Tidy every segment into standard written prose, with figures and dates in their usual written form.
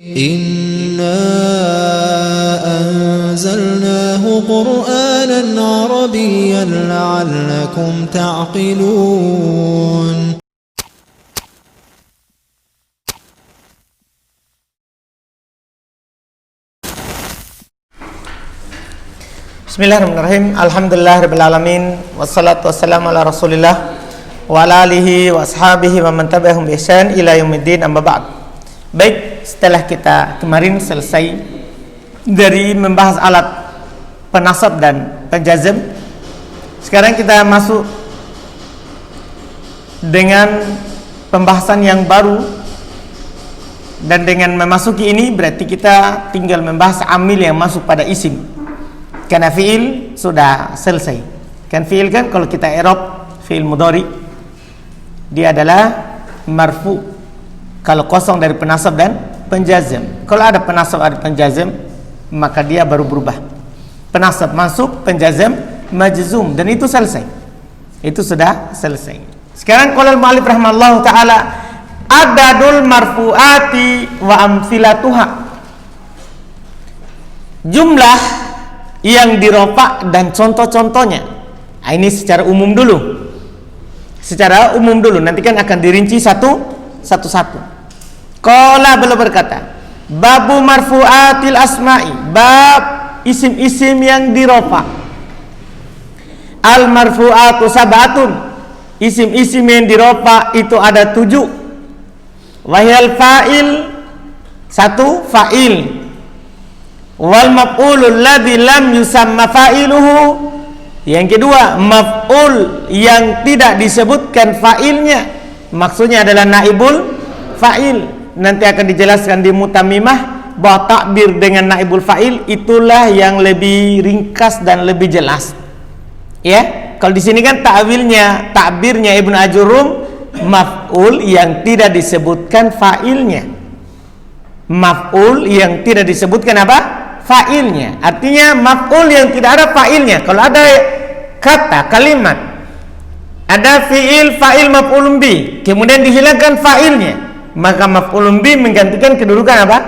Inna anzalnahu Qur'anan Arabiyyan la'allakum ta'qilun. Bismillahirrahmanirrahim. Alhamdulillahirabbil alamin wassalatu wassalamu ala Rasulillah wa ala alihi wa ashabihi wa man tabi'ahum bi ihsan ila yaumiddin, amma ba'd. Baik, setelah kita kemarin selesai dari membahas alat penasab dan penjazm, sekarang kita masuk dengan pembahasan yang baru. Dan dengan memasuki ini berarti kita tinggal membahas amil yang masuk pada isim. Karena fi'il sudah selesai. Kan fi'il kan kalau kita i'rab fi'il mudhari dia adalah marfu kalau kosong dari penasab dan penjazm. Kalau ada penasab ada penjazm maka dia baru berubah. Penasab masuk, penjazm majzum, dan itu selesai. Itu sudah selesai. Sekarang qala al-mu'allif rahimallahu taala adadul marfu'ati wa amthilatuha. Jumlah yang dirofa dan contoh-contohnya. Nah, ini secara umum dulu. Secara umum dulu, nanti kan akan dirinci satu-satu. Qala beliau berkata, babu marfu'atil asma'i, bab isim-isim yang dirofa. Al marfu'atu sab'atun, isim-isim yang dirofa itu ada 7. Wahyal fa'il, 1 fa'il. Wal maf'ulul ladzi lam yusamma fa'iluhu, yang kedua maf'ul yang tidak disebutkan fa'ilnya, maksudnya adalah naibul fa'il. Nanti akan dijelaskan di mutammimah bahwa takbir dengan naibul fa'il itulah yang lebih ringkas dan lebih jelas. Ya, kalau di sini kan takbirnya Ibnu Ajurum maf'ul yang tidak disebutkan fa'ilnya. Maf'ul yang tidak disebutkan apa? Fa'ilnya. Artinya maf'ul yang tidak ada fa'ilnya. Kalau ada kata, kalimat, ada fi'il, fa'il, maf'ulun bi, kemudian dihilangkan fa'ilnya, maka maf'ulun bi menggantikan kedudukan apa?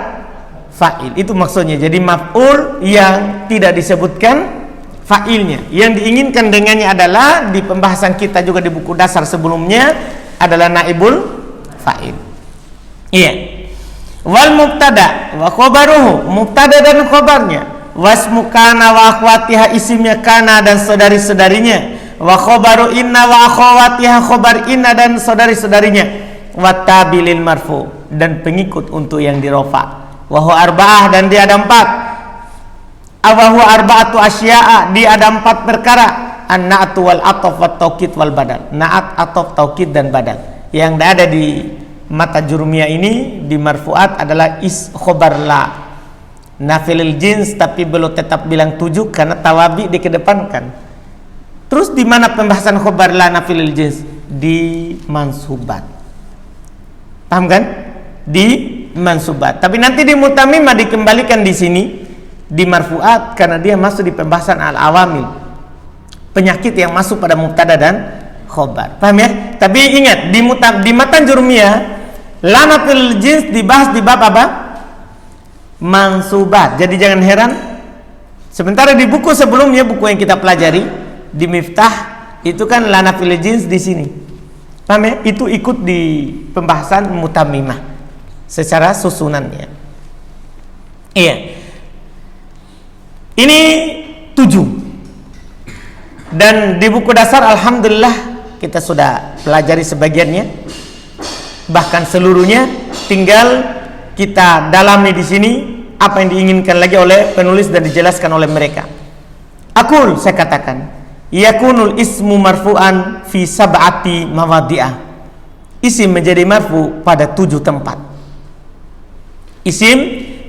Fa'il. Itu maksudnya. Jadi maf'ul yang tidak disebutkan fa'ilnya. Yang diinginkan dengannya adalah di pembahasan kita juga di buku dasar sebelumnya adalah naibul fa'il. Iya. Wal mubtada wa khobaruhu, mubtada dan khobarnya, wasmu kana wa akhwatiha, isimnya kana dan saudari-saudarinya, wa khobaru inna wa akhwatiha, khobar inna dan saudari-saudarinya, wa tabilil marfu, dan pengikut untuk yang dirofa, wa huwa arba'ah, dan dia ada 4, awahu arba'atu asya'a, dia ada 4 perkara, an-na'atu wal ataf wat taukid wal badal, na'at, ataf, taukid dan badal. Yang ada di mata jurumiyah ini di marfu'at adalah khobar la nafilil jins, tapi belum tetap bilang 7 karena tawabi dikedepankan. Terus di mana pembahasan khobar la nafilil jins? Di mansubat. Paham kan? Di mansubat. Tapi nanti di mutammimah dikembalikan di sini di marfu'at karena dia masuk di pembahasan al-awamil, penyakit yang masuk pada mubtada dan khobar. Paham ya? Tapi ingat di matan jurumiyah lanatul jins dibahas di bab apa? Mansubat. Jadi jangan heran. Sementara di buku sebelumnya, buku yang kita pelajari di Miftah itu kan lanatul jins di sini. Paham ya? Itu ikut di pembahasan mutammimah secara susunannya. Iya. Ini 7. Dan di buku dasar alhamdulillah kita sudah pelajari sebagiannya, bahkan seluruhnya. Tinggal kita dalami di sini apa yang diinginkan lagi oleh penulis dan dijelaskan oleh mereka. Aqul, saya katakan, yakunul ismu marfu'an fi sab'ati mawadi'ah. Isim menjadi marfu pada 7 tempat. Isim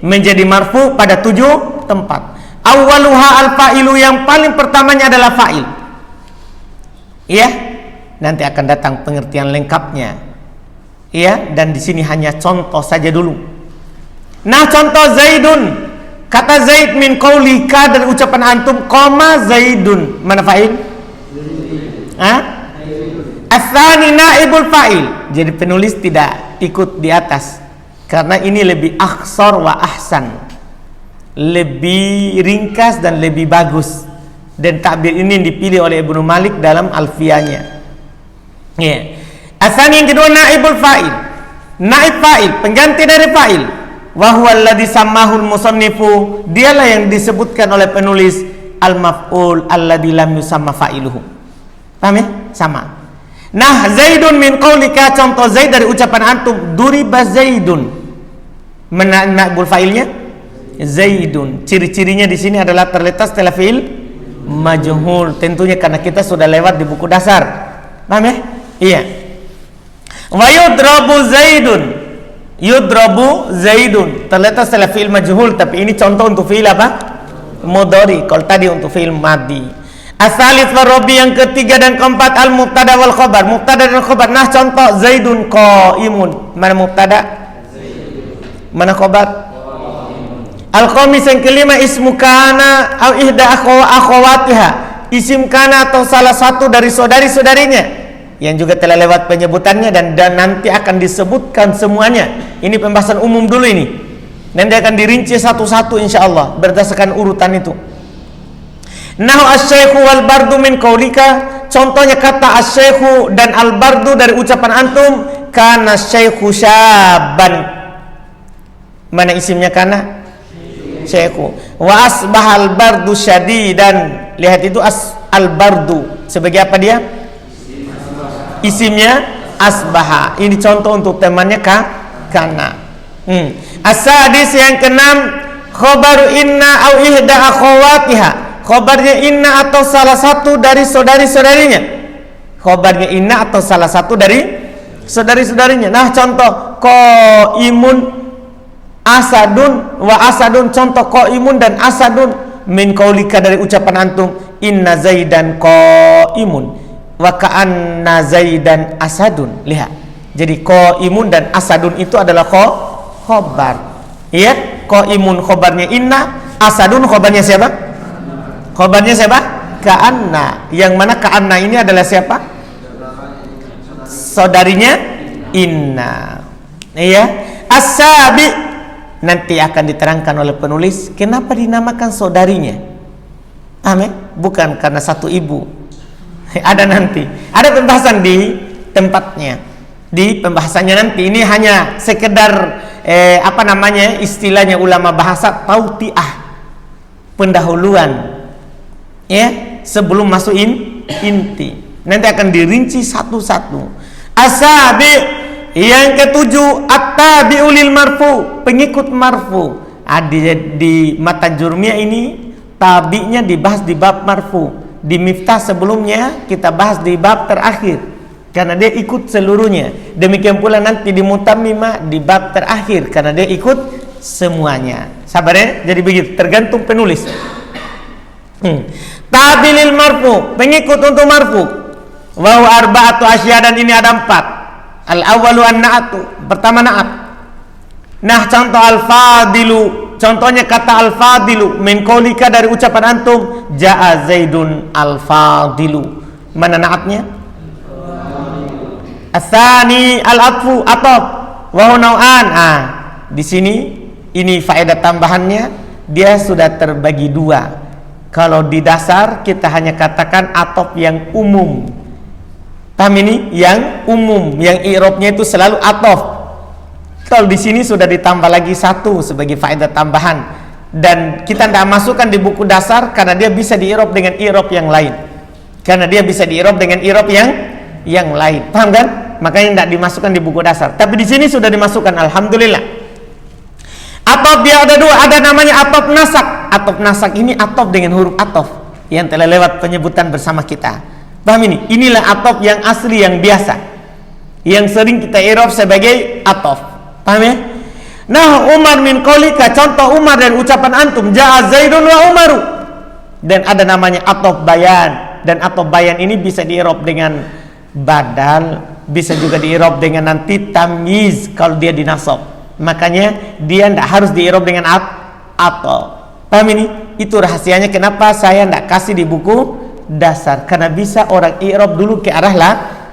menjadi marfu pada 7 tempat. Awwaluha al-fa'ilu, yang paling pertamanya adalah fa'il. Iya, nanti akan datang pengertian lengkapnya. Iya, dan di sini hanya contoh saja dulu. Nah, contoh Zaidun, kata Zaid min qaulika, dari ucapan antum, koma Zaidun, mana fa'il? As-tsani naibul fa'il. Jadi penulis tidak ikut di atas karena ini lebih akhsar wa ahsan, lebih ringkas dan lebih bagus. Dan takbir ini dipilih oleh Ibnu Malik dalam Alfiyahnya. Ya. Asal yang kedua naibul fa'il. Naib fa'il, pengganti dari fa'il. Wa huwa alladhi sammahul musannifu, dialah yang disebutkan oleh penulis al-maf'ul alladhi lam yusamma fa'iluhu. Paham ya? Sama. Nah, Zaidun min qaulika, contoh Zaid dari ucapan antum, duriba Zaidun. Mana naibul fa'ilnya? Zaidun. Ciri-cirinya di sini adalah terletak setelah fi'il majhul. Tentunya karena kita sudah lewat di buku dasar. Paham ya? Iya. Wa yudrabu Zaidun. Yudrabu Zaidun. Terletak setelah fi'il majhul, tapi ini contoh untuk fi'il apa? Mudhari. Kalau tadi untuk fi'il madhi. As-salis wa rabi, yang ketiga dan keempat al-mubtada wal khabar. Mubtada dan khabar. Nah, contoh Zaidun qaimun. Mana mubtada? Mana khabar? Al-khamis yang kelima ismu kana au ihda akhawatiha, isim kana atau salah satu dari saudari-saudarinya yang juga telah lewat penyebutannya dan nanti akan disebutkan semuanya. Ini pembahasan umum dulu ini. Nanti akan dirinci satu-satu insyaallah berdasarkan urutan itu. Nahu asy-syaikhu wal bardu min qaulika, contohnya kata asy-syaikhu dan al-bardu dari ucapan antum, kana syaikhu syaban. Mana isimnya kana? Syekhu. Wa asbahal bardu syadidan. Lihat itu al-bardu sebagai apa dia? Isimnya asbaha. Ini contoh untuk temannya kana. As-sadis yang keenam khabaru inna au ihda akhawatiha. Khabarnya inna atau salah satu dari saudari-saudarinya. Khabarnya inna atau salah satu dari saudari-saudarinya. Nah, contoh qaimun asadun wa asadun, contoh qaimun dan asadun min qaulika dari ucapan antum inna zaidan qaimun wa ka'anna zaidan asadun. Lihat, jadi qaimun dan asadun itu adalah khabar. Iya, qaimun khabarnya inna, asadun khabarnya siapa? Khabarnya siapa? Ka'anna. Yang mana ka'anna ini adalah siapa? Saudarinya inna. Iya. As-sabi, nanti akan diterangkan oleh penulis kenapa dinamakan saudarinya. Bukan karena satu ibu. Ada nanti, ada pembahasan di tempatnya, di pembahasannya nanti. Ini hanya sekedar istilahnya ulama bahasa tautiah, pendahuluan ya, sebelum masuk inti. Nanti akan dirinci satu-satu. Asabi yang ketujuh at-tabi'u lil marfu, pengikut marfu. Di matan Jurmiyah ini tabi'nya dibahas di bab marfu. Di Miftah sebelumnya kita bahas di bab terakhir karena dia ikut seluruhnya. Demikian pula nanti di Mutammimah di bab terakhir karena dia ikut semuanya. Sabar ya, jadi begitu, tergantung penulis. Tabi' lil marfu, pengikut untuk marfu. Wa huwa arba'atu asya, dan ini ada 4. Al-awwalu an-na'atu, pertama na'at. Nah, contoh al-fadilu, contohnya kata al-fadilu min qaulika dari ucapan antum ja'a Zaidun al-fadilu. Mana na'atnya? Ats-tsani al-atfu, ataf wa hunau'an. Di sini ini faedah tambahannya, dia sudah terbagi dua. Kalau di dasar kita hanya katakan ataf yang umum. Paham ini? Yang umum, yang i'rabnya itu selalu ataf. Kalau di sini sudah ditambah lagi satu sebagai faedah tambahan, dan kita tidak masukkan di buku dasar karena dia bisa di-i'rab dengan i'rab yang lain. Karena dia bisa di-i'rab dengan i'rab yang lain. Paham kan? Makanya tidak dimasukkan di buku dasar. Tapi di sini sudah dimasukkan, alhamdulillah. Ataf dia ada dua, ada namanya ataf nasak. Ataf nasak ini ataf dengan huruf ataf yang telah lewat penyebutan bersama kita. Paham ini? Inilah ataf yang asli, yang biasa, yang sering kita i'rab sebagai ataf. Paham ya? Nah, Umar min qaulika, contoh Umar dan ucapan antum ja'a Zaidun wa Umaru. Dan ada namanya ataf bayan, dan ataf bayan ini bisa di-i'rab dengan badal, bisa juga di-i'rab dengan nanti tamyiz kalau dia dinasab. Makanya dia tidak harus di-i'rab dengan ataf. Paham ini? Itu rahasianya kenapa saya tidak kasih di buku dasar, karena bisa orang i'rab dulu ke arah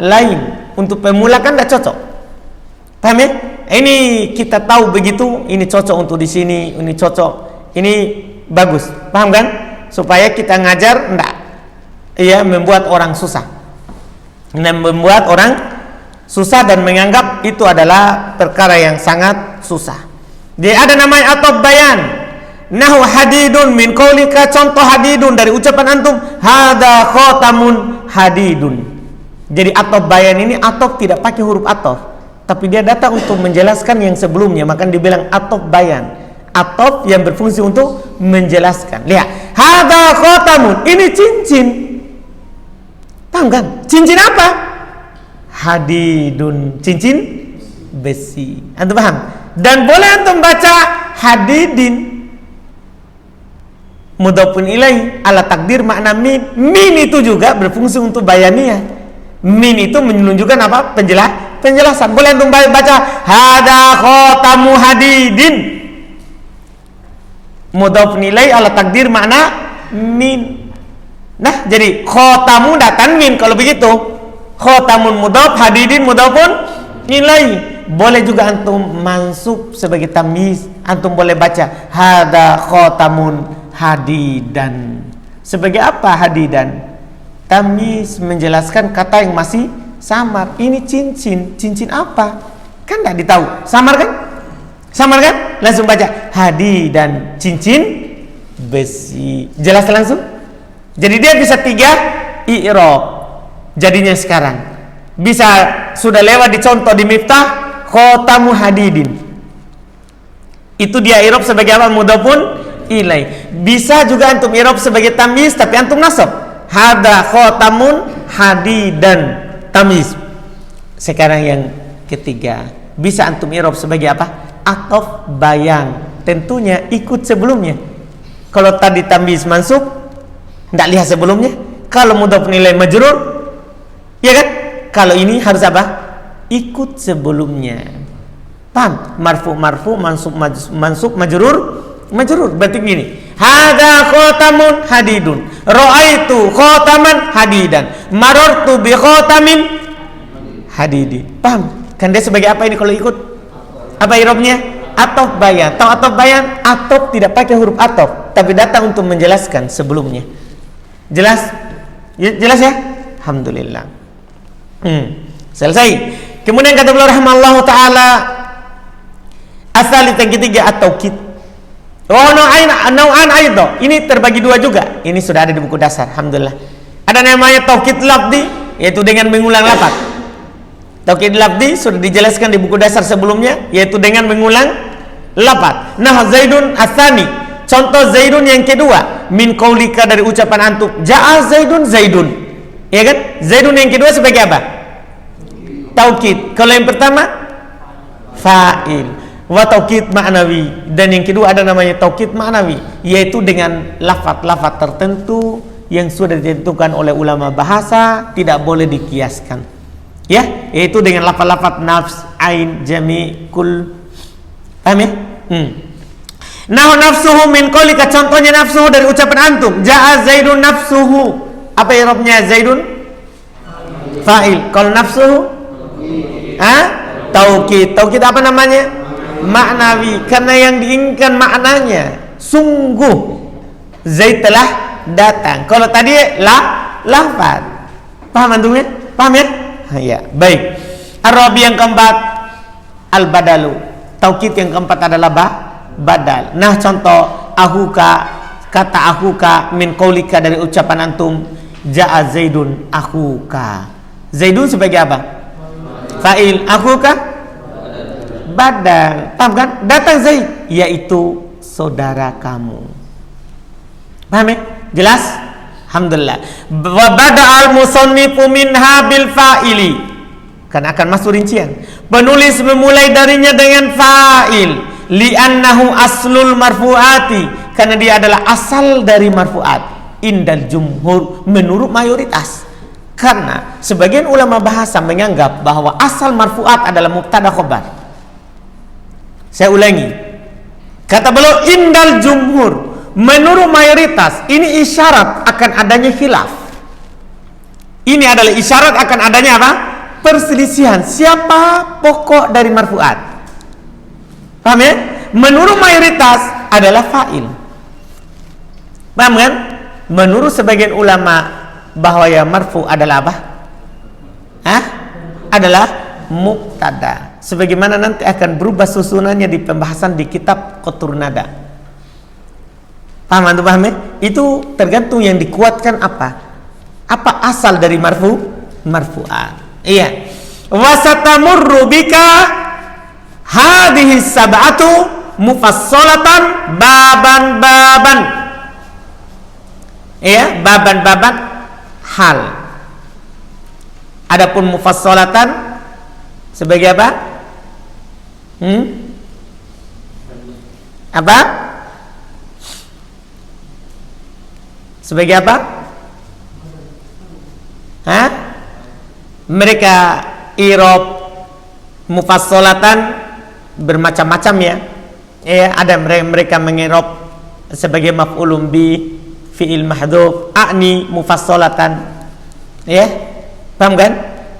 lain. Untuk pemula kan tidak cocok. Paham ya? Ini kita tahu begitu, ini cocok untuk di sini, ini cocok, ini bagus, paham kan? Supaya kita ngajar enggak membuat orang susah, dan membuat orang susah dan menganggap itu adalah perkara yang sangat susah. Jadi ada namanya atop bayan. Nahu hadidun min qaulika, contoh hadidun dari ucapan antum, hada khatamun hadidun. Jadi atop bayan ini atop tidak pakai huruf atop, tapi dia datang untuk menjelaskan yang sebelumnya, maka dibilang atop bayan. Atop yang berfungsi untuk menjelaskan. Lihat, hada khatamun, ini cincin. Paham kan? Cincin apa? Hadidun, cincin besi. Antum paham? Dan boleh antum baca hadidin. Mudhafun ilaih ala takdir makna min. Min itu juga berfungsi untuk bayaniyah. Min itu menunjukkan apa? Penjelasan. Boleh antum baca hada khatamu hadidin. Mudhafun ilaih ala takdir makna min. Nah, jadi khatamu datang min kalau begitu. Khatamun mudhaf, hadidin mudhafun ilaih. Boleh juga antum mansub sebagai tamyiz. Antum boleh baca hada khatamun hadidan. Sebagai apa hadidan? Tamyiz, menjelaskan kata yang masih samar. Ini cincin. Cincin apa? Kan tidak ditahu. Samar kan? Samar kan? Langsung baca hadidan, cincin besi. Jelas langsung? Jadi dia bisa 3 i'rab. Jadinya sekarang bisa sudah lewat dicontoh di miftah khatamu hadidin. Itu dia i'rab sebagai apa? Mudhafun ilaih. Bisa juga antum i'rab sebagai tamyiz tapi antum nasab. Hada khatamun hadidan, tamyiz. Sekarang yang ketiga, bisa antum i'rab sebagai apa? Ataf bayan. Tentunya ikut sebelumnya. Kalau tadi tamyiz mansub, tidak lihat sebelumnya. Kalau mudhaf ilaih majrur, ya kan? Kalau ini harus apa? Ikut sebelumnya. Paham? Marfu, mansub, majrur. Berarti gini. Hada khatamun hadidun. Ra'aitu khataman hadidan. Marartu bi khatamin hadidi. Paham? Kan dia sebagai apa ini kalau ikut? Apa i'rabnya? Ataf bayan. Tahu ataf bayan? Ataf tidak pakai huruf ataf, tapi datang untuk menjelaskan sebelumnya. Jelas? Jelas ya? Alhamdulillah. Selesai. Kemudian kata beliau rahimallahu taala, asal yang ketiga at-taukid. Nau'an aidha. Ini terbagi 2 juga. Ini sudah ada di buku dasar, alhamdulillah. Ada namanya taukid lafzi, yaitu dengan mengulang lafaz. Taukid lafzi sudah dijelaskan di buku dasar sebelumnya, yaitu dengan mengulang lafaz. Nah, Zaidun asani. Contoh Zaidun yang kedua, min qaulika dari ucapan antum, ja'a Zaidun. Ya kan? Zaidun yang kedua sebagai apa? Taukid. Kalau yang pertama fa'il. Wa taukid ma'nawi. Dan yang kedua ada namanya taukid ma'nawi, yaitu dengan lafaz-lafaz tertentu yang sudah ditentukan oleh ulama bahasa, tidak boleh dikiaskan. Ya, yaitu dengan lafaz-lafaz nafs, ain, jami, kul. Paham ya? Nah, nafsuhu min qaulika, contohnya nafsuhu dari ucapan antum, ja'a Zaidun nafsuhu. Apa i'rabnya Zaidun? Fa'il. Kalau nafsuhu? Taukid. Taukid apa namanya? Maknawi. Karena yang diinginkan maknanya, sungguh Zaid telah datang. Kalau tadi lafaz. Paham antum ya? Paham ya? Ya, baik. Ar-rabi yang keempat, al-badalu. Taukid yang keempat adalah badal. Nah, contoh ahuka, kata ahuka min qaulika dari ucapan antum, ja'a Zaidun ahuka. Zaidun sebagai apa? Fa'il. Ahuka badal. Paham kan? Datang Zaid, yaitu saudara kamu. Paham ya? Jelas? Alhamdulillah. Wa bada'al musannifu minha bil fa'ili. Kan akan masuk rincian. Penulis memulai darinya dengan fa'il. Li'annahu aslul marfu'ati. Karena dia adalah asal dari marfu'at. Indal jumhur, menurut mayoritas. Karena sebagian ulama bahasa menganggap bahwa asal marfu'at adalah mubtada khobar. Saya ulangi. Kata beliau indal jumhur, menurut mayoritas, ini isyarat akan adanya khilaf. Ini adalah isyarat akan adanya apa? Perselisihan. Siapa pokok dari marfu'at? Paham ya? Menurut mayoritas adalah fa'il. Paham kan? Menurut sebagian ulama bahwa yang marfu adalah apa? Adalah mubtada. Sebagaimana nanti akan berubah susunannya di pembahasan di kitab Qatur Nada. Paham antum, paham ya? Itu tergantung yang dikuatkan apa? Apa asal dari marfu'at. Iya. Wasatamurru bika hadhihi sab'atu mufassalatan baban. Iya, baban hal. Adapun mufassalatan sebagai apa? Apa? Sebagai apa? Mereka i'rab mufassalatan bermacam-macam ya. Ada mereka meng'irab sebagai maf'ulun bi, fi'il mahdhuf, a'ni mufassalatan. Ya. Paham kan?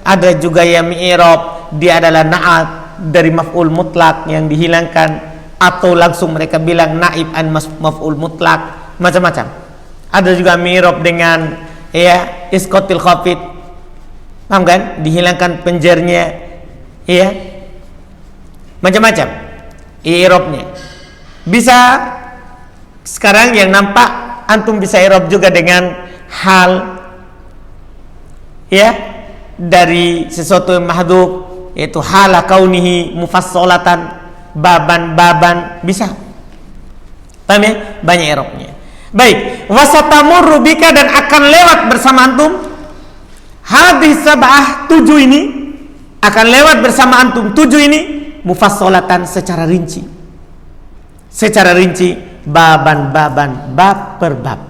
Ada juga yang i'rab dia adalah na'at dari maf'ul mutlak yang dihilangkan, atau langsung mereka bilang naib an maf'ul mutlak, macam-macam. Ada juga i'rab dengan isqatil khafid. Paham kan? Dihilangkan penjernya. Ya. Macam-macam i'rabnya. Bisa sekarang yang nampak antum bisa i'rab juga dengan hal dari sesuatu yang mahdhuf, yaitu hala kaunihi mufassalatan baban bisa. Paham ya? Banyak i'rabnya. Baik, wasatamurru bika, dan akan lewat bersama antum hadis sab'ah, 7 ini akan lewat bersama antum, 7 ini mufassalatan secara rinci. Secara rinci, baban, bab per bab.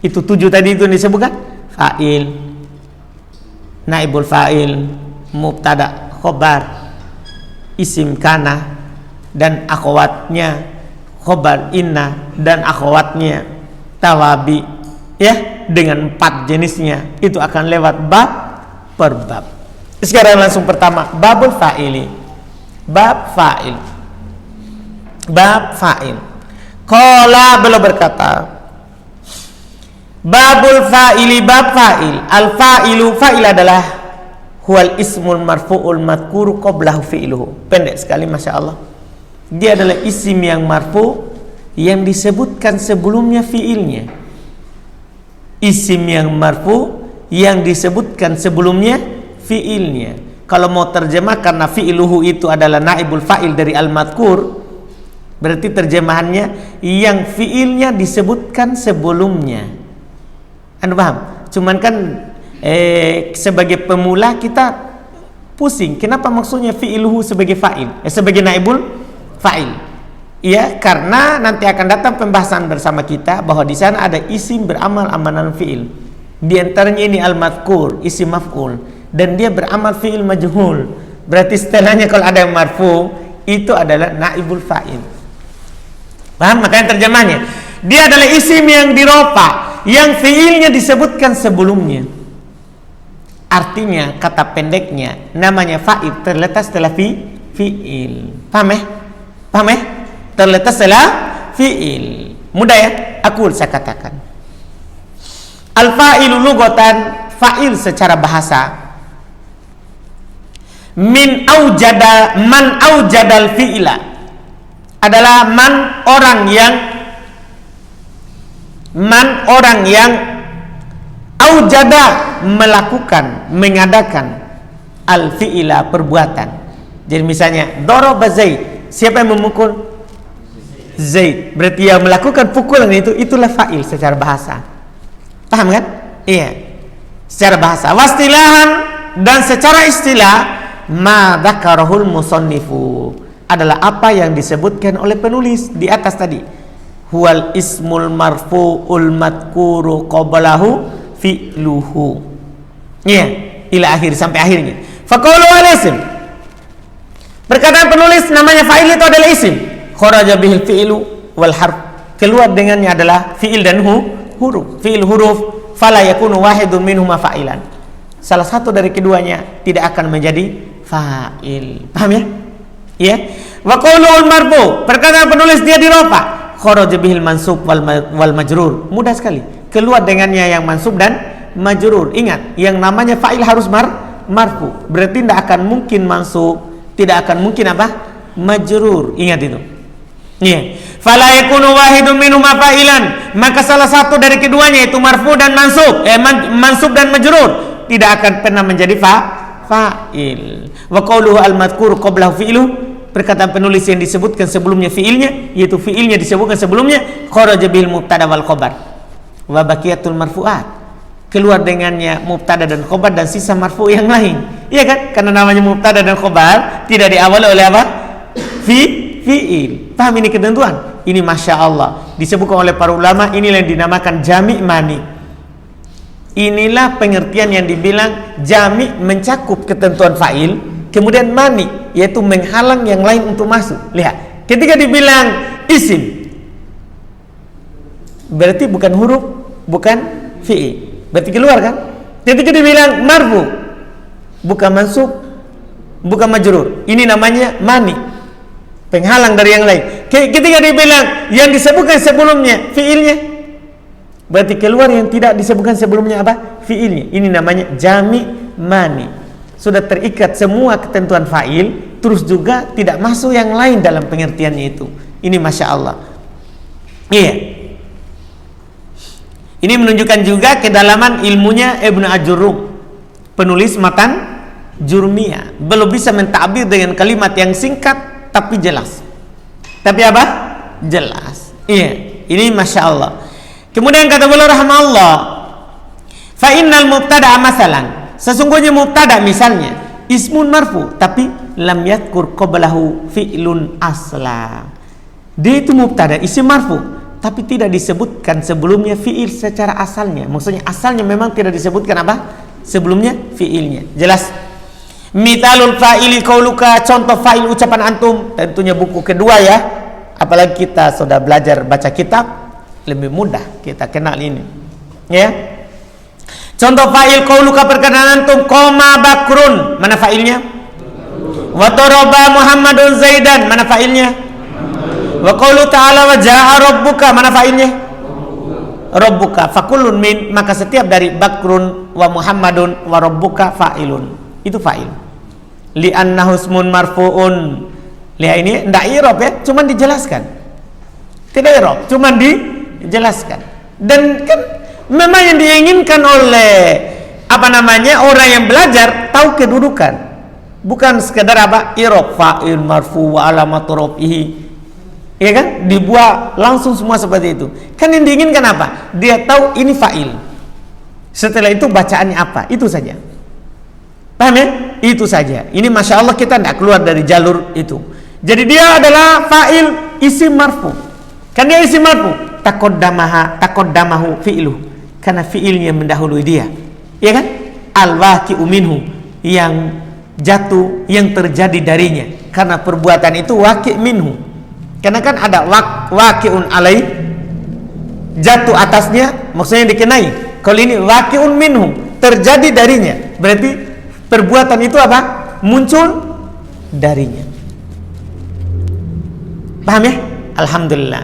Itu 7 tadi itu disebutkan fa'il, naibul fa'il, mubtada, khobar, isim kana dan akhwatnya, khobar inna dan akhwatnya, tawabi, dengan 4 jenisnya. Itu akan lewat bab per bab. Sekarang langsung pertama, babul fa'ili. Bab fa'il. Bab fa'il. Qala, beliau berkata, babul fa'ili, bab fa'il. Al fa'ilu, fa'il adalah huwal ismul marfu'ul madhkuru qablahu fi'luhu. Pendek sekali, masya Allah. Dia adalah isim yang marfu yang disebutkan sebelumnya fi'ilnya. Isim yang marfu yang disebutkan sebelumnya fi'ilnya. Kalau mau terjemah, karena fi'luhu itu adalah naibul fa'il dari al-madhkur, berarti terjemahannya yang fi'ilnya disebutkan sebelumnya. Anda paham? Cuman kan sebagai pemula kita pusing, kenapa maksudnya fi'luhu sebagai fa'il, sebagai naibul fa'il? Ya, karena nanti akan datang pembahasan bersama kita bahwa di sana ada isim beramal amalan fi'il. Di antaranya ini al-madhkur, isim maf'ul, dan dia beramal fi'il majhul. Berarti setelahnya kalau ada yang marfu, itu adalah naibul fa'il. Paham? Makanya terjemahnya, dia adalah isim yang dirofa, yang fi'ilnya disebutkan sebelumnya. Artinya, kata pendeknya, namanya fa'il terletak setelah fi'il. Paham ya? Paham ya? Terletak setelah fi'il. Mudah ya? Aku saya katakan, al-fa'ilu lughatan, fa'il secara bahasa, man aujadal fi'ila, adalah man orang yang aujada, melakukan, mengadakan, al fi'ila, perbuatan. Jadi misalnya daraba Zaid, siapa yang memukul? Zaid. Berarti yang melakukan pukulan itu, itulah fa'il secara bahasa. Paham kan? Iya, secara bahasa. Wastilahan, dan secara istilah, ma dzakarahul musannifu, adalah apa yang disebutkan oleh penulis di atas tadi. Huwal ismul marfu'ul madhkuru qablahu fi'luhu. Iya, ila akhir, sampai akhirnya. Faqaulu al-ism, perkataan penulis namanya fa'il itu adalah isim. Kharaja bihil fi'lu wal harf, keluar dengannya adalah fi'il dan huruf. Fi'il huruf, fala yakunu wahidun minhuma fa'ilan. Salah satu dari keduanya tidak akan menjadi fa'il. Paham ya? Ya. Wa qaulul marfu, perkataan penulis dia dirofa. Kharaja bihil mansub wal majrur. Mudah sekali. Keluar dengannya yang mansub dan majrur. Ingat, yang namanya fa'il harus marfu. Berarti tidak akan mungkin mansub, tidak akan mungkin apa? Majrur. Ingat itu. Iya. Fala yakunu wahidun minhuma fa'ilan, maka salah satu dari keduanya itu marfu dan mansub, mansub dan majrur tidak akan pernah menjadi fa'il. Wa qauluhu al-madhkur qablahu fi'lu, perkataan penulis yang disebutkan sebelumnya fi'ilnya, yaitu fi'ilnya disebutkan sebelumnya, kharaja bil mubtada wal khabar wa baqiyatul marfu'at, keluar dengannya mubtada dan khabar dan sisa marfu yang lain. Iya kan? Karena namanya mubtada dan khabar tidak diawali oleh apa? Fi'il. Paham ini ketentuan? Ini Masya Allah disebutkan oleh para ulama, inilah yang dinamakan jami' mani. Inilah pengertian yang dibilang jami' mencakup ketentuan fa'il, kemudian mani yaitu menghalang yang lain untuk masuk. Lihat, ketika dibilang isim berarti bukan huruf, bukan fi'il, berarti keluar kan? Ketika dibilang marfu bukan mansub, bukan majrur, ini namanya mani, penghalang dari yang lain. Ketika dibilang yang disebutkan sebelumnya fi'ilnya, berarti keluar yang tidak disebutkan sebelumnya apa? Fi'ilnya. Ini namanya jami' mani. Sudah terikat semua ketentuan fa'il, terus juga tidak masuk yang lain dalam pengertiannya itu. Ini Masya Allah. Iya. Ini menunjukkan juga kedalaman ilmunya Ibnu Ajurrum, penulis matan Jurmiyah. Belum bisa mentakbir dengan kalimat yang singkat tapi jelas. Tapi apa? Jelas. Iya, ini Masya Allah. Kemudian kata beliau rahimahullah, fa innal mubtada masalan, sesungguhnya mubtada misalnya ismun marfu tapi lam yadhkur qablahu fi'lun asla. Dia itu mubtada isim marfu tapi tidak disebutkan sebelumnya fi'il secara asalnya. Maksudnya asalnya memang tidak disebutkan apa? Sebelumnya fi'ilnya. Jelas? Mithalul fa'ili qauluka, contoh fa'il ucapan antum, tentunya buku kedua ya. Apalagi kita sudah belajar baca kitab, lebih mudah kita kenal ini. Ya. Contoh fa'il qauluka, perkataan antum, qoma bakrun, mana fa'ilnya? Wa daraba Muhammadun Zaidan, mana fa'ilnya? Wa qaulu ta'ala wa jaa rabbuka, mana fa'ilnya? Rabbuka. Fakullun min, maka setiap dari bakrun wa Muhammadun wa rabbuka fa'ilun. Itu fa'il. Li'annahu ismun marfu'un. Lihat ini enggak i'rab ya, cuma dijelaskan. Tidak i'rab, cuma dijelaskan. Dan kan memang yang diinginkan oleh orang yang belajar tahu kedudukan. Bukan sekedar apa? I'rab fa'il marfu wa alamatu rafihi. Ya kan? Dibuat langsung semua seperti itu. Kan yang diinginkan apa? Dia tahu ini fa'il. Setelah itu bacaannya apa? Itu saja. Paham ya? Itu saja. Ini Masya Allah kita tidak keluar dari jalur itu. Jadi dia adalah fa'il isim marfu. Kan dia isim marfu. Taqaddamahu fi'luh. Karena fi'ilnya mendahului dia. Ya kan? Al-waqi'u minhu, yang jatuh, yang terjadi darinya. Karena perbuatan itu waqi' minhu. Karena kan ada waqi'un alai, jatuh atasnya, maksudnya dikenai. Kalau ini waqi'un minhu, terjadi darinya. Berarti perbuatan itu apa? Muncul darinya. Paham ya? Alhamdulillah.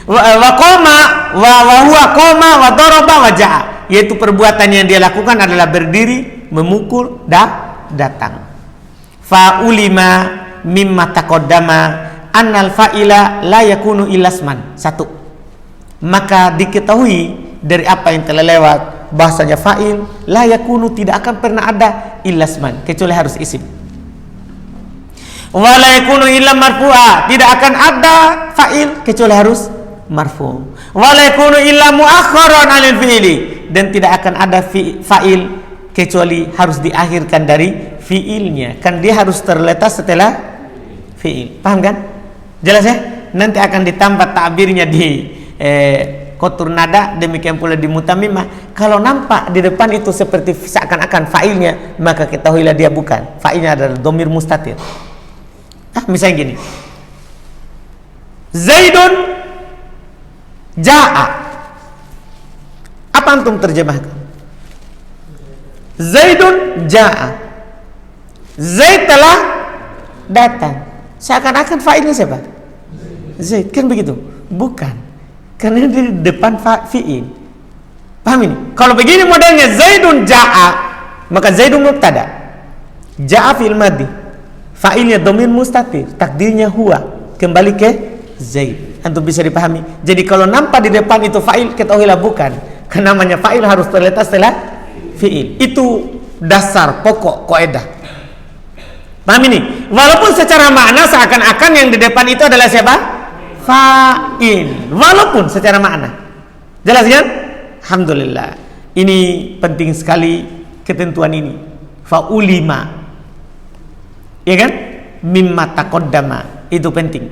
Wa qoma wa huwa qoma wa daraba wa jaa, yaitu perbuatan yang dia lakukan adalah berdiri, memukul, datang. Fa ulima mimma taqaddama annal fa'ila la yakunu ilasman. Satu. Maka diketahui dari apa yang telah lewat, bahasanya fa'il la yakunu, tidak akan pernah ada ilasman kecuali harus isim. Wa la yakunu illa marfu'a, tidak akan ada fa'il kecuali harus marfu'. Wa la yakunu illa mu'akhkharan 'anil fi'li, dan tidak akan ada fa'il kecuali harus diakhirkan dari fi'ilnya. Kan dia harus terletak setelah fi'il. Paham kan? Jelas ya? Nanti akan ditambah ta'birnya di kotur nada, demikian pula di mutamimah. Kalau nampak di depan itu seperti seakan-akan fa'ilnya, maka ketahuilah dia bukan. Fa'ilnya adalah dhamir mustatir. Misalnya gini, Zaidun ja'a. Apa antum terjemahkan? Zaidun ja'a. Zaid telah datang. Seakan-akan fa'ilnya siapa? Zaid, kan begitu? Bukan. Karena di depan fi'il. Paham ini? Kalau begini modelnya Zaidun ja'a, maka Zaidun mubtada. Ja'a fi'il madhi. Fa'ilnya dhamir mustatir, takdirnya huwa. Kembali ke Zaid. Antum bisa dipahami. Jadi kalau nampak di depan itu fa'il, ketahuilah bukan. Karena namanya fa'il harus terletak setelah fi'il. Itu dasar pokok kaidah. Paham ini? Walaupun secara makna seakan-akan yang di depan itu adalah siapa? Fa'il. Walaupun secara makna. Jelas kan? Alhamdulillah. Ini penting sekali ketentuan ini. Fa'ulima. Ya kan? Mimma taqaddama. Itu penting.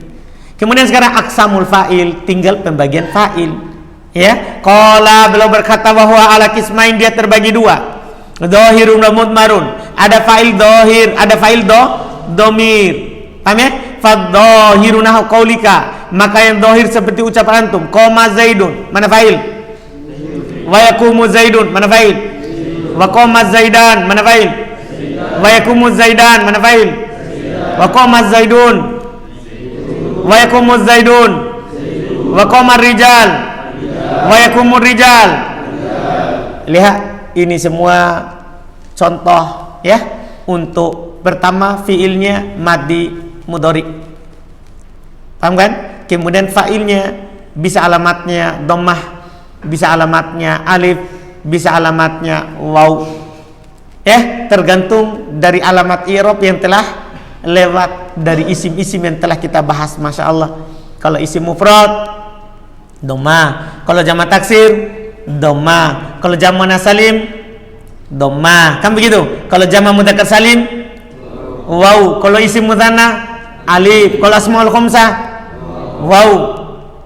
Kemudian sekarang aksamul fa'il, tinggal pembagian fa'il. Ya, qala beliau berkata bahwa ala kismain dia terbagi dua. Dhahirun wa mudmarun. Ada fa'il dhahir, ada fa'il dhamir. Paham ya? Fadhahiru nahu qaulika. Maka yang dhahir seperti ucapan antum, qama zaidun, mana fa'il? Wa yaqumu zaidun, mana fa'il? Wa qama zaidan, mana fa'il? Wa yaqumu zaidan, mana fa'il? Wa qama zaidun. Wa yaqumu zaidun. Wa qama rijal. Wa yaqumu rijal. Lihat, ini semua contoh ya untuk pertama fiilnya madhi mudhari. Paham kan? Kemudian fa'ilnya bisa alamatnya dhammah, bisa alamatnya alif, bisa alamatnya waw. Ya, tergantung dari alamat i'rab yang telah lewat dari isim-isim yang telah kita bahas. Masya Allah. Kalau isim mufrad dhammah, kalau jamak taksir dhammah, kalau jamak muannas salim dhammah, kan begitu. Kalau jamak mudzakkar salim waw, kalau isim mutsanna alif, kalau asmaul khamsah waw.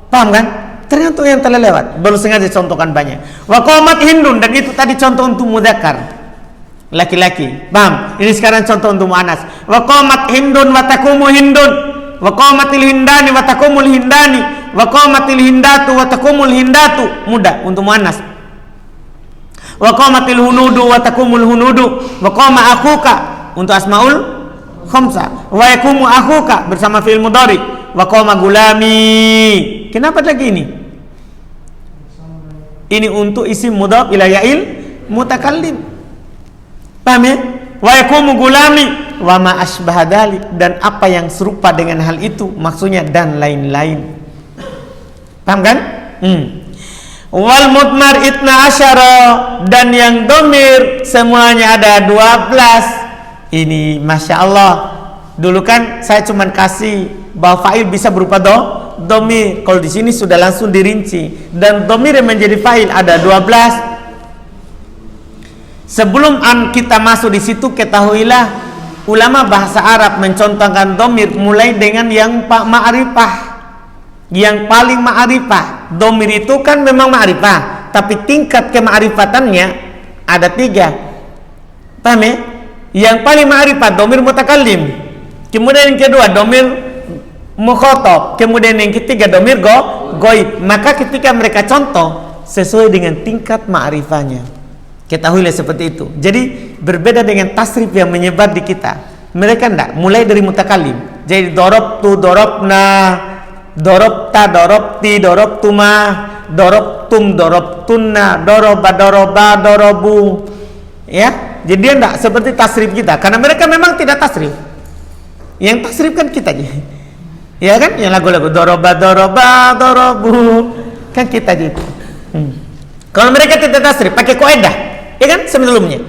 Paham kan? Tergantung yang telah lewat. Baru sengaja contohkan banyak. Wa qamat hindun, dan itu tadi contoh untuk mudzakkar laki-laki. Paham? Ini sekarang contoh untuk muannas. Wa qamat hindun wa taqumu hindun. Wa qamatil hindani wa taqumul hindani. Wa qamatil hindatu wa taqumul hindatu. Mudah untuk muannas. Wa qamatil hunudu wa taqumul hunudu. Wa qama akhuka untuk asmaul khamsah. Wa yaqumu akhuka bersama fi'il mudhari. Wa qama gulami. Kenapa lagi ini? Ini untuk isim mudhaf ila ya'il mutakallim. Paham ya? Wa yaqumu gulami wa ma asbaha dzalik, dan apa yang serupa dengan hal itu, maksudnya dan lain-lain. Paham kan? Wal mudmar itna asyara, dan yang domir semuanya ada 12. Ini Masya Allah. Dulu kan saya cuma kasih bahwa fa'il bisa berupa domir. Kalau di sini sudah langsung dirinci, dan domir yang menjadi fa'il ada 12. Sebelum kita masuk di situ, ketahuilah ulama bahasa Arab mencontohkan domir mulai dengan yang ma'rifah, yang paling ma'rifah. Domir itu kan memang ma'rifah, tapi tingkat kema'rifatannya ada 3. Paham ya? Yang paling ma'rifah domir mutakallim, kemudian yang kedua domir mukhatab, kemudian yang ketiga domir ghaib. Maka ketika mereka contoh sesuai dengan tingkat ma'rifahnya. Ketahuilah seperti itu. Jadi berbeda dengan tasrif yang menyebar di kita. Mereka enggak, mulai dari mutakallim. Jadi dorobtu, dorobna, dorobta, dorobti, dorobtuma, dorobtum, dorobtunna, doroba, doroba, dorobu. Ya, jadi dia enggak seperti tasrif kita. Karena mereka memang tidak tasrif. Yang tasrif kan kita aja. Ya kan? Yang lagu-lagu doroba, doroba, dorobu, kan kita gitu. Kalau mereka tidak tasrif, pakai kaidah. Ya kan sebelumnya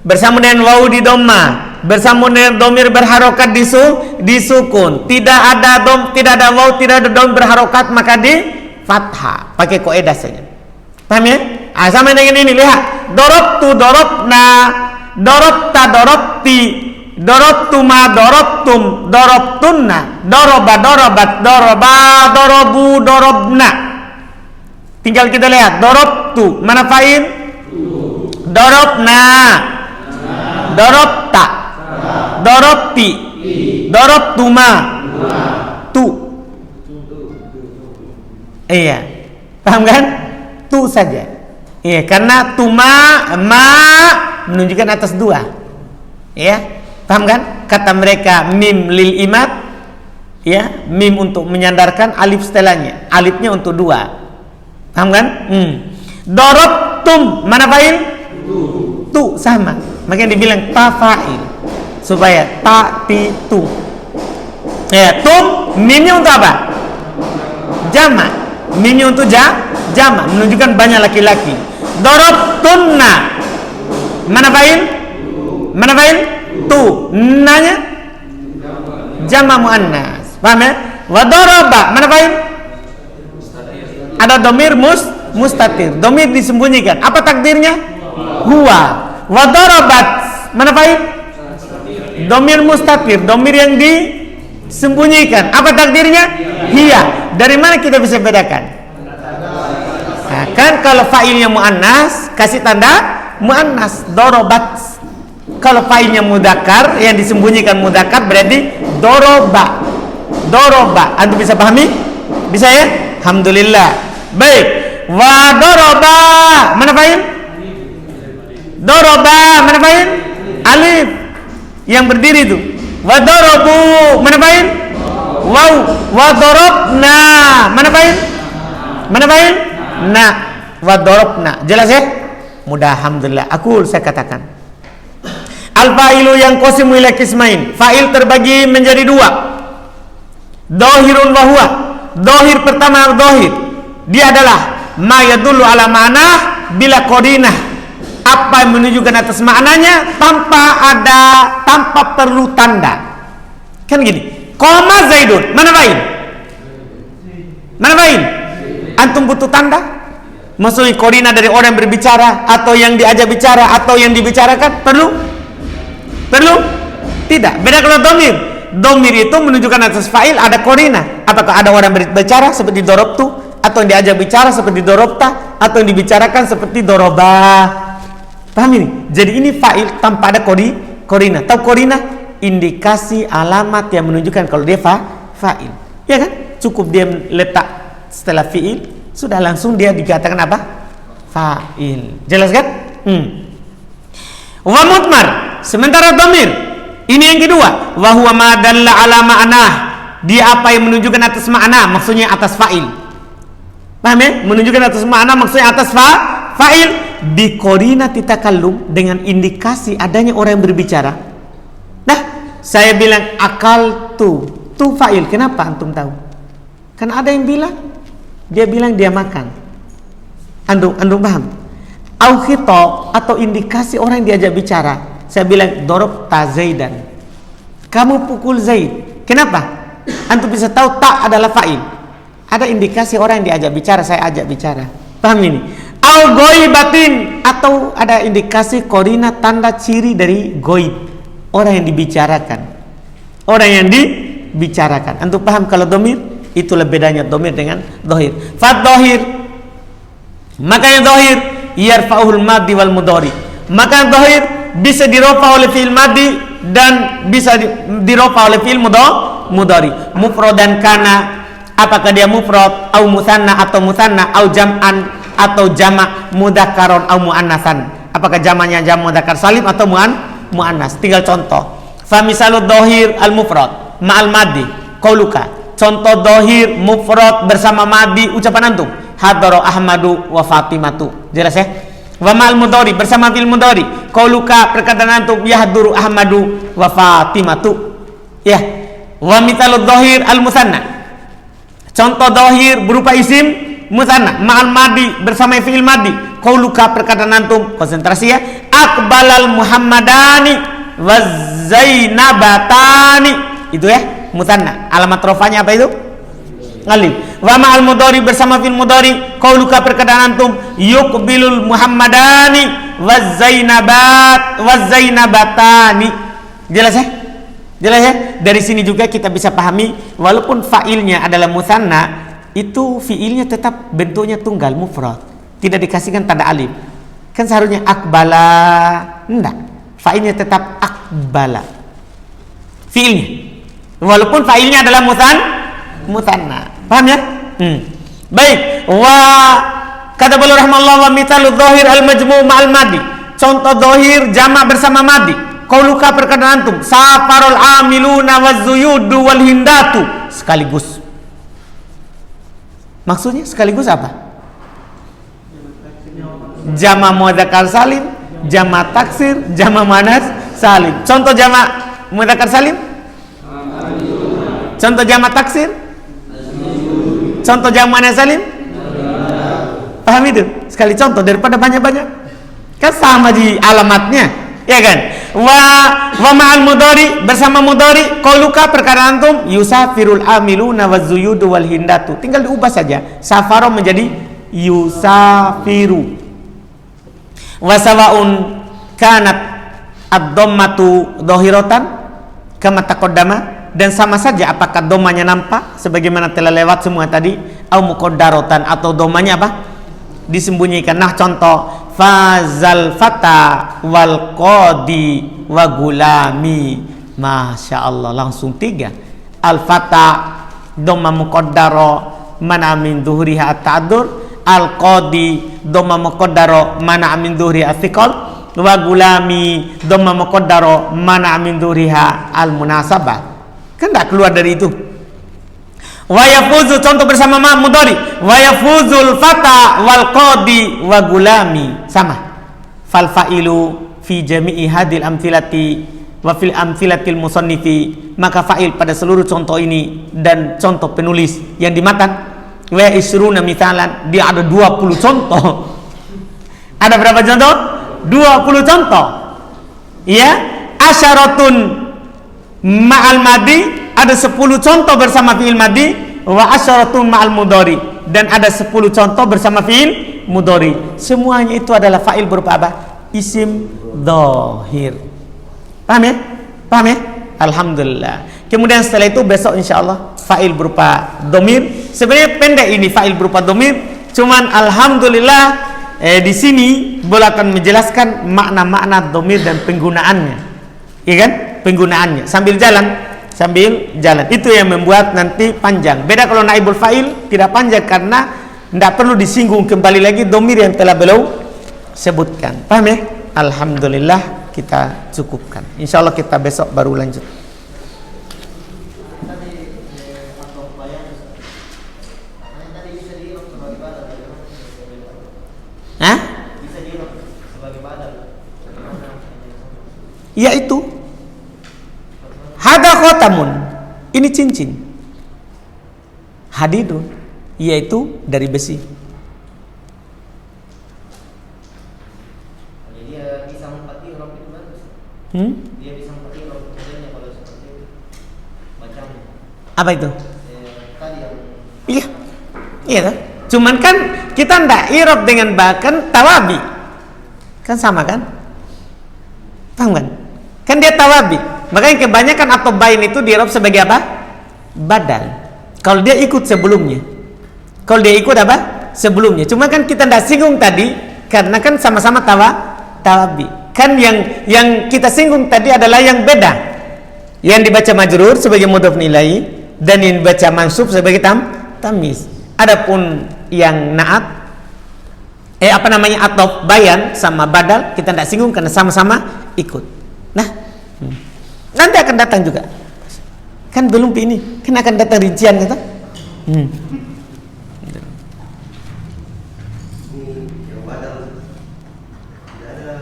bersama dengan wawu di dhamma, bersama dengan domir berharokat di sukun, tidak ada wawu, tidak ada dom berharokat, maka di fathah, pakai kaidah saja. Paham ya? Sama dengan ini, lihat dorobtu, dorobna, dorobta, dorobti, dorobtuma, dorobtum, dorobtunna, doroba, dorobat, doroba, dorobu, dorobna. Tinggal kita lihat dorobtu, mana fa'il? Dorobna, dorobta, dorobti, dorobtuma, tu. Iya, paham kan? Tu saja. Iya, karena tuma, ma menunjukkan atas 2. Iya, paham kan? Kata mereka mim lil imad ya, mim untuk menyandarkan, alif setelahnya. Alifnya untuk dua. Paham kan? Dorobtum, mana fa'il? Tu, sama. Makanya dibilang ta fa'il supaya ta ti tu. Ya, tum mimnya untuk apa? Jama. Mimnya untuk jama, menunjukkan banyak laki-laki. Dorobtunna, mana fa'il? Mana fa'il? Tu, nanya jama muannas. Paham ya? Wa doroba, mana fa'il? Ada domir mustatir, domir disembunyikan. Apa takdirnya? Huwa. Wa dorobat, mana fa'il? Domir mustatir, domir yang disembunyikan. Apa takdirnya? Hiya. Dari mana kita bisa bedakan? Nah, kan kalau fa'ilnya muannas kasih tanda muannas, dorobat. Kalau fa'ilnya mudzakkar yang disembunyikan mudzakkar berarti doroba. Doroba. Antum bisa pahami? Bisa ya? Alhamdulillah. Baik. Wa doroba, mana fa'il? Doroba, mana fa'il? Alif yang berdiri itu. Wa dorobu, mana fa'il? Waw. Wa dorobna, mana fa'il? Mana fa'il? Na. Wa dorobna. Jelas ya? Mudah, alhamdulillah. Saya katakan al-fa'ilu yang qasimu ila qismain. Fa'il terbagi menjadi dua. Dohirun wa huwa. Dohir pertama, dohir dia adalah ma yadullu ala ma'na bila qarinah, apa yang menunjukkan atas maknanya tanpa perlu tanda. Kan gini, qoma zaidun, mana fa'il? Mana fa'il? Antum butuh tanda? Maksudnya qarinah dari orang yang berbicara atau yang diajak bicara atau yang dibicarakan perlu? Tidak. Beda kalau domir. Domir itu menunjukkan atas fa'il ada qarinah. Apakah ada orang berbicara seperti dorobtu, atau yang diajak bicara seperti dorobta, atau yang dibicarakan seperti doroba. Paham ini? Jadi ini fa'il tanpa ada qarinah. Tahu qarinah? Indikasi alamat yang menunjukkan kalau dia fa'il. Ya kan? Cukup dia letak setelah fi'il, sudah langsung dia dikatakan apa? Fa'il. Jelas kan? Wa mudmar. Sementara domir, ini yang kedua. Wa huwa ma dalla ala ma'nah. Dia apa yang menunjukkan atas makna, maksudnya atas fa'il. Paham ya? Menunjukkan atas makna, maksudnya atas fa'il. Bi qarinati takallum, dengan indikasi adanya orang yang berbicara. Nah, saya bilang akal tu fa'il. Kenapa antum tahu? Kan ada yang bilang, dia bilang dia makan. Antum paham? Au khitab, atau indikasi orang yang diajak bicara. Saya bilang dorobta Zaidan, kamu pukul Zaid. Kenapa? Antum bisa tahu tak adalah fa'il. Ada indikasi orang yang diajak bicara, saya ajak bicara. Paham ini? Au goibatin, atau ada indikasi qarinah tanda ciri dari goib, orang yang dibicarakan. Orang yang dibicarakan. Antum paham kalau domir? Itulah bedanya domir dengan dohir. Fad dohir, makanya dohir yarfa'ul madhi wal mudhari. Maka dohir bisa dirofa oleh fi'il madhi dan bisa dirofa oleh fi'il mudhari. Mufradan kana, apakah dia mufrad au musanna atau musanna au jam'an atau jama' mudzakkaron au muannatsan, apakah jamaknya jam mudzakkar salim atau muannas. Tinggal contoh. Fa misalud dohir al mufrad ma'al madhi qauluka. Contoh dohir mufrad bersama madhi ucapan antum hadara Ahmadu wa Fatimatu. Jelas ya? Wa ma'al mudhari bersama fil mudhari qauluka, perkataan antum yahduru Ahmadu wa Fatimatu. Ya. Wa mithalud dhahir al musanna, contoh dhahir berupa isim musanna ma'al madi bersama fi'il madi qauluka, perkataan antum, konsentrasi ya, aqbalal muhammadani wa zainabatani. Itu ya musanna. Alamat rafanya apa itu? Alif. Wa ma'al mudhari bersama fil mudhari qauluka, perkataan antum yuqbilul muhammadani wazainabatani. Jelas ya? Jelas ya? Dari sini juga kita bisa pahami walaupun fa'ilnya adalah musanna, itu fi'ilnya tetap bentuknya tunggal mufrad, tidak dikasihkan tanda alif. Kan seharusnya akbala, enggak. Fa'ilnya tetap akbala. Fi'ilnya walaupun fa'ilnya adalah musanna. Paham ya? Baik. Wa kata beliau rahimahullah, wa mithalu dhahir al majmu' ma'al madi, contoh dhahir jamak bersama madi qauluka perkataan antum, safarul amiluna wazzuyudu wal hindatu, sekaligus. Maksudnya sekaligus apa? Jama' mudzakkar salim, jama' taksir, jama' muannas salim. Contoh jama' mudzakkar salim? Contoh jama' taksir? Contoh jama' muannas salim? Paham itu? Sekali contoh daripada banyak-banyak. Kan sama di alamatnya, ya kan? Wa ma'al mudhari, bersama mudhari, qauluka perkataan antum, yusafirul amiluna wazzuyudu wal hindatu. Tinggal diubah saja. Safaro menjadi yusafiru. Wa sawaun kanat ad-dhammatu dhahiratan kama taqaddama, dan sama saja apakah domanya nampak sebagaimana telah lewat semua tadi, au muqaddaratan, atau domanya apa? Disembunyikan. Nah, contoh fazal fata wal qadi wa gulami. Masya Allah, langsung 3. Al fata dhamma muqaddara mana min dhuhriha at-ta'addur, al qadi dhamma muqaddara mana min dhuhriha at-thiqal, wa gulami dhamma muqaddara mana min dhuhriha al-munasabah. Kan enggak keluar dari itu. Wa yafuzu, contoh bersama mudhari, wa yafuzul fata wal qadi wa gulami, sama. Fal fa'ilu fi jami'i hadil amthilati wa fil amthilatil musannifi, maka fa'il pada seluruh contoh ini dan contoh penulis yang di matan, wa isruna mithalan, dia ada 20 contoh. Ada berapa contoh? 20 contoh. Ya, asyaratun ma'al madi, ada 10 contoh bersama fi'il madi, wa asyaratun ma'al mudhari, dan ada 10 contoh bersama fi'il mudhari. Semuanya itu adalah fa'il berupa apa? Isim dhahir. Paham ya? Paham ya? Alhamdulillah. Kemudian setelah itu besok insyaallah fa'il berupa dhamir. Sebenarnya pendek ini fa'il berupa dhamir, cuman alhamdulillah di sini boleh akan menjelaskan makna-makna dhamir dan penggunaannya. Iya kan? Penggunaannya sambil jalan itu yang membuat nanti panjang. Beda kalau naibul fa'il tidak panjang karena tidak perlu disinggung kembali lagi dhamir yang telah beliau sebutkan. Paham ya? Alhamdulillah, kita cukupkan. Insyaallah kita besok baru lanjut. Hah? Yaitu hada khotamun, ini cincin. Hadidun, yaitu dari besi. Jadi dia bisa mempati rok itu bagus. Dia bisa mempati rok modelnya kalau seperti itu. Macam apa itu? Tadi yang Iya kan? Cuman kan kita ndak irob dengan bahkan tawabi. Kan sama kan? Paham kan? Kan dia tawabi. Makanya kebanyakan atau bain itu diirob sebagai apa? Badal. Kalau dia ikut sebelumnya. Kalau dia ikut apa? Sebelumnya. Cuma kan kita ndak singgung tadi karena kan sama-sama tawabi. Kan yang kita singgung tadi adalah yang beda. Yang dibaca majrur sebagai mudhof nilai dan yang dibaca mansub sebagai tamyiz. Adapun yang naat atau bayan sama badal kita ndak singgung karena sama-sama ikut. Nah, nanti akan datang juga. Kan belum ini, kan akan datang rincian kata. yang badal tidak ada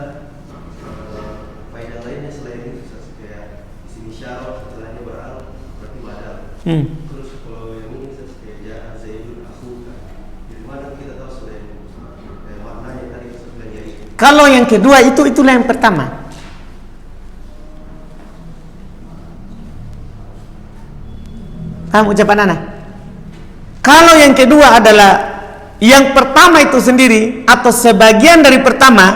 faedah lainnya selain itu, kayak isim isyarah setelahnya beral berarti badal. Terus kalau yang ini kayak zaidun akhuka, dari mana kita tahu selain maknanya tadi sebenarnya itu? Kalau yang kedua itulah yang pertama. Paham ucapan anak? Kalau yang kedua adalah yang pertama itu sendiri atau sebagian dari pertama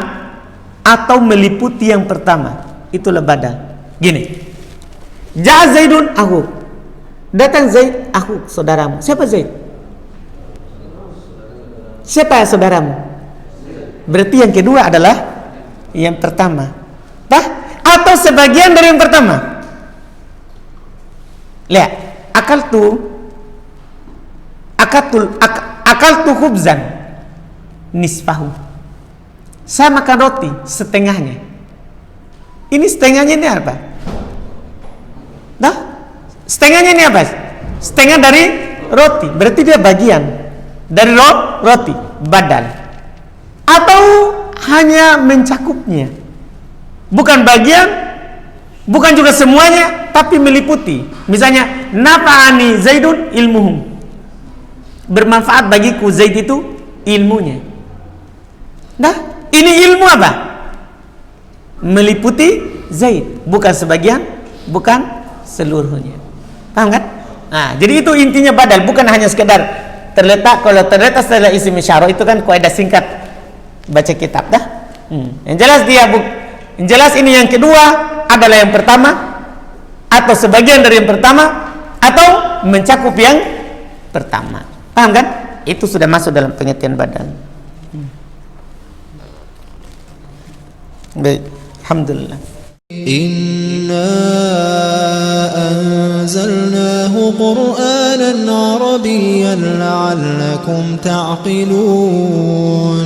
atau meliputi yang pertama, itulah badal. Gini, Ja'a Zaidun aku, datang Zaid aku saudaramu. Siapa Zaid? Siapa saudaramu? Berarti yang kedua adalah yang pertama. Atau sebagian dari yang pertama. Lihat. Akaltu khubzan nisfahu. Saya makan roti setengahnya. Ini setengahnya ini apa? Nah, setengahnya ini apa? Setengah dari roti. Berarti dia bagian dari roti, badal. Atau hanya mencakupnya. Bukan bagian, bukan juga semuanya, tapi meliputi. Misalnya, nafa'ani Zaidun ilmuhum. Bermanfaat bagiku Zaid itu ilmunya. Nah, ini ilmu apa? Meliputi Zaid, bukan sebagian, bukan seluruhnya. Paham kan? Nah, jadi itu intinya badal, bukan hanya sekedar terletak. Kalau terletak setelah isim isyarah itu kan kaidah singkat baca kitab dah. Yang jelas yang jelas ini yang kedua adalah yang pertama, atau sebagian dari yang pertama, atau mencakup yang pertama. Paham kan? Itu sudah masuk dalam pengertian badal. Baik, alhamdulillah. Inna anzalnahu Qur'anan Arabiyyan la'allakum ta'qilun.